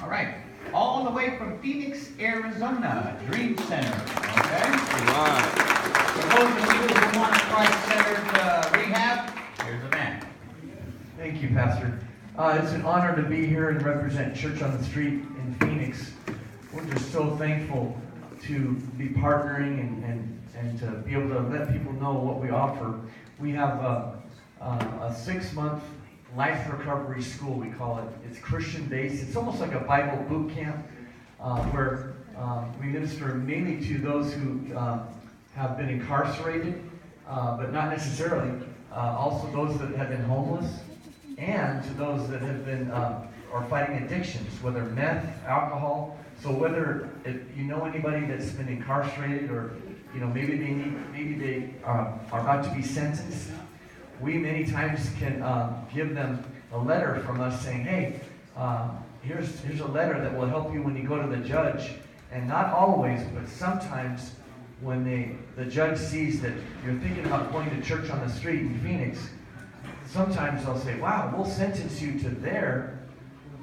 All right. All the way from Phoenix, Arizona, Dream Center. Okay? Right. For those of you who want Christ-centered rehab, here's a man. Thank you, Pastor. It's an honor to be here and represent Church on the Street in Phoenix. We're just so thankful to be partnering and to be able to let people know what we offer. We have a 6-month life recovery school, we call it. It's Christian-based. It's almost like a Bible boot camp where we minister mainly to those who have been incarcerated, but not necessarily. Also those that have been homeless, and to those that have been are fighting addictions, whether meth, alcohol. So whether you know anybody that's been incarcerated, or maybe they are about to be sentenced, we many times can give them a letter from us saying, hey, here's a letter that will help you when you go to the judge. And not always, but sometimes when the judge sees that you're thinking about going to church on the street in Phoenix, sometimes they'll say, wow, we'll sentence you to there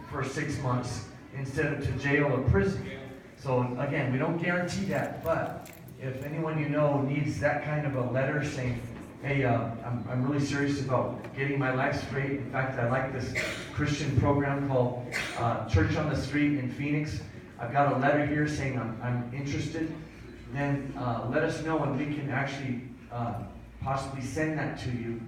for 6 months instead of to jail or prison. So again, we don't guarantee that, but if anyone you know needs that kind of a letter saying, hey, I'm really serious about getting my life straight. In fact, I like this Christian program called Church on the Street in Phoenix. I've got a letter here saying I'm interested. Then let us know, and we can actually possibly send that to you.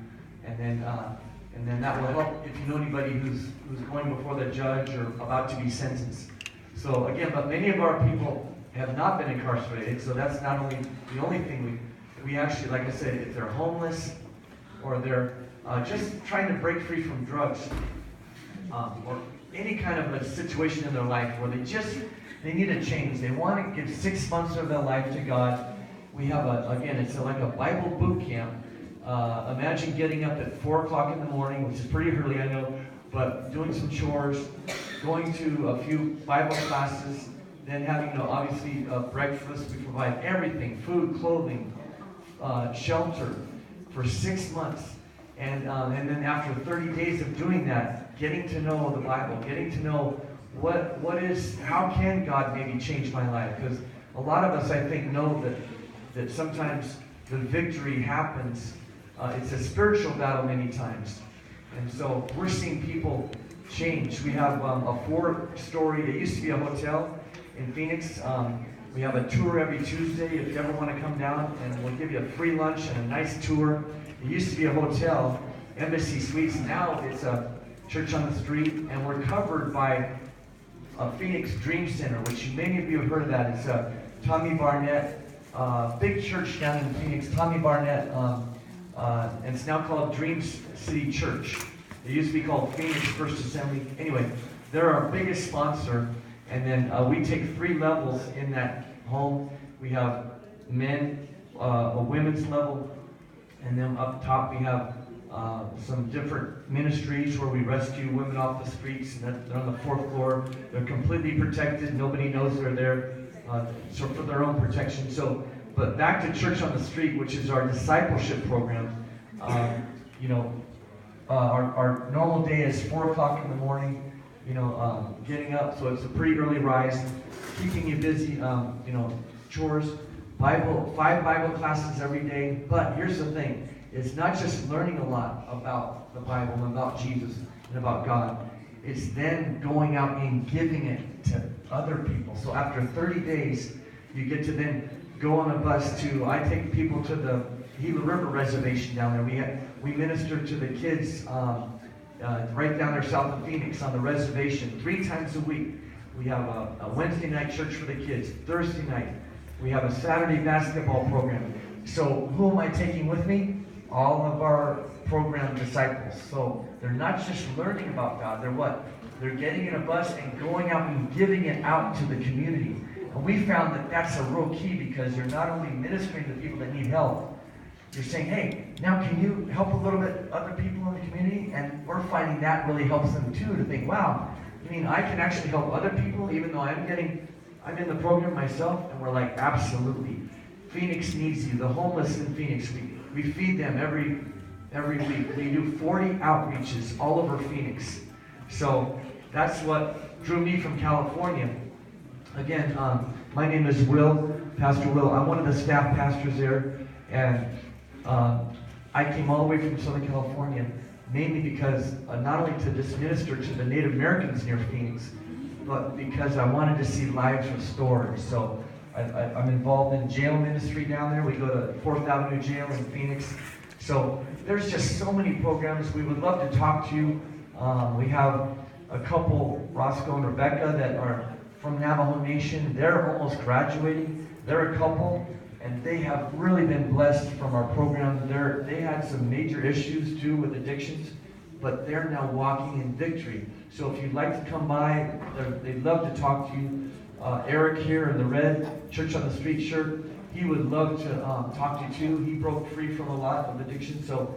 And then that will help if you know anybody who's going before the judge or about to be sentenced. So again, but many of our people have not been incarcerated, so that's not only the only thing we actually, like I said, if they're homeless or they're just trying to break free from drugs or any kind of a situation in their life where they need a change. They want to give 6 months of their life to God. We have it's like a Bible boot camp. Imagine getting up at 4 o'clock in the morning, which is pretty early, I know, but doing some chores, going to a few Bible classes, then having, obviously, breakfast. We provide everything: food, clothing, shelter for 6 months. And then after 30 days of doing that, getting to know the Bible, getting to know how can God maybe change my life? Because a lot of us, I think, know that sometimes the victory happens. It's a spiritual battle many times. And so we're seeing people change. We have a 4-story, it used to be a hotel in Phoenix. We have a tour every Tuesday if you ever want to come down, and we'll give you a free lunch and a nice tour. It used to be a hotel, Embassy Suites. Now it's a Church on the Street, and we're covered by a Phoenix Dream Center, which many of you have heard of that. It's Tommy Barnett, big church down in Phoenix. Tommy Barnett, and it's now called Dream City Church. It used to be called Phoenix First Assembly. Anyway, they're our biggest sponsor. And then we take 3 levels in that home. We have men, a women's level, and then up top we have some different ministries where we rescue women off the streets. And they're on the 4th floor. They're completely protected. Nobody knows they're there, so for their own protection. So, but back to Church on the Street, which is our discipleship program. Our normal day is 4 o'clock in the morning. Getting up, so it's a pretty early rise, keeping you busy, chores, 5 Bible classes every day. But here's the thing, it's not just learning a lot about the Bible and about Jesus and about God. It's then going out and giving it to other people. So after 30 days, you get to then go on a bus I take people to the Gila River Reservation down there. We minister to the kids right down there south of Phoenix on the reservation 3 times a week. We have a Wednesday night church for the kids, Thursday night. We have a Saturday basketball program. So who am I taking with me? All of our program disciples. So they're not just learning about God, they're what? They're getting in a bus and going out and giving it out to the community. And we found that that's a real key, because you're not only ministering to people that need help, you're saying, hey, now can you help a little bit other people in the community? And we're finding that really helps them too, to think, wow, I mean, I can actually help other people even though I'm in the program myself. And we're like, absolutely. Phoenix needs you. The homeless in Phoenix, we feed them every week. We do 40 outreaches all over Phoenix. So that's what drew me from California. Again, my name is Will, Pastor Will. I'm one of the staff pastors there, and I came all the way from Southern California, mainly because not only to just minister to the Native Americans near Phoenix, but because I wanted to see lives restored. So I'm involved in jail ministry down there. We go to 4th Avenue Jail in Phoenix. So there's just so many programs. We would love to talk to you. We have a couple, Roscoe and Rebecca, that are from Navajo Nation. They're almost graduating. They're a couple, and they have really been blessed from our program. They had some major issues too with addictions, but they're now walking in victory. So if you'd like to come by, they'd love to talk to you. Eric here in the red Church on the Street shirt, he would love to talk to you too. He broke free from a lot of addiction. So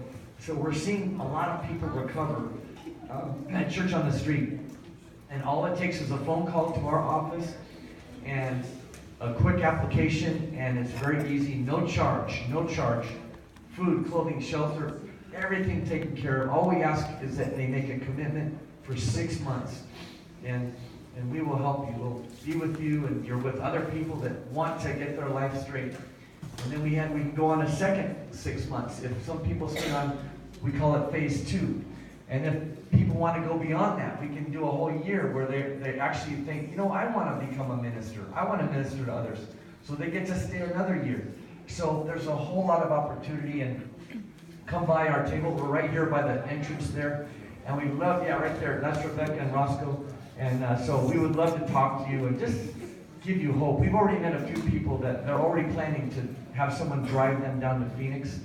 we're seeing a lot of people recover at Church on the Street. And all it takes is a phone call to our office and a quick application, and it's very easy, no charge. Food, clothing, shelter, everything taken care of. All we ask is that they make a commitment for 6 months, and we will help you. We'll be with you, and you're with other people that want to get their life straight. And then we can go on a second 6 months. If some people stay on, we call it phase 2. And if people want to go beyond that, we can do a whole year where they actually think, I want to become a minister. I want to minister to others. So they get to stay another year. So there's a whole lot of opportunity, and come by our table. We're right here by the entrance there. And we love, right there, that's Rebecca and Roscoe. And so we would love to talk to you and just give you hope. We've already met a few people that they're already planning to have someone drive them down to Phoenix.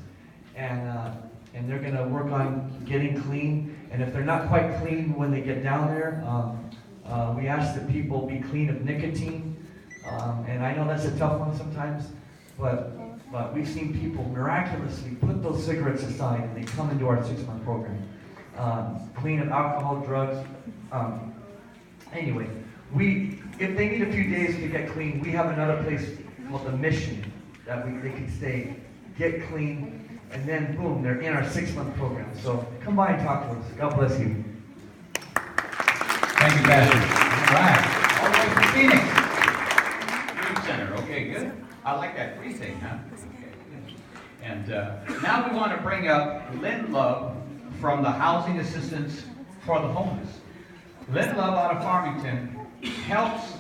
And they're going to work on getting clean. And if they're not quite clean when they get down there, we ask that people be clean of nicotine. And I know that's a tough one sometimes, but we've seen people miraculously put those cigarettes aside and they come into our 6-month program. Clean of alcohol, drugs. Anyway, if they need a few days to get clean, we have another place called the Mission that they can stay, get clean, and then boom, they're in our 6-month program. So come by and talk to us. God bless you. Thank you, Pastor. All right. All the way from Phoenix. Dream Center. Okay, good. I like that free thing, huh? Okay, good. And now we want to bring up Lynn Love from the Housing Assistance for the Homeless. Lynn Love out of Farmington helps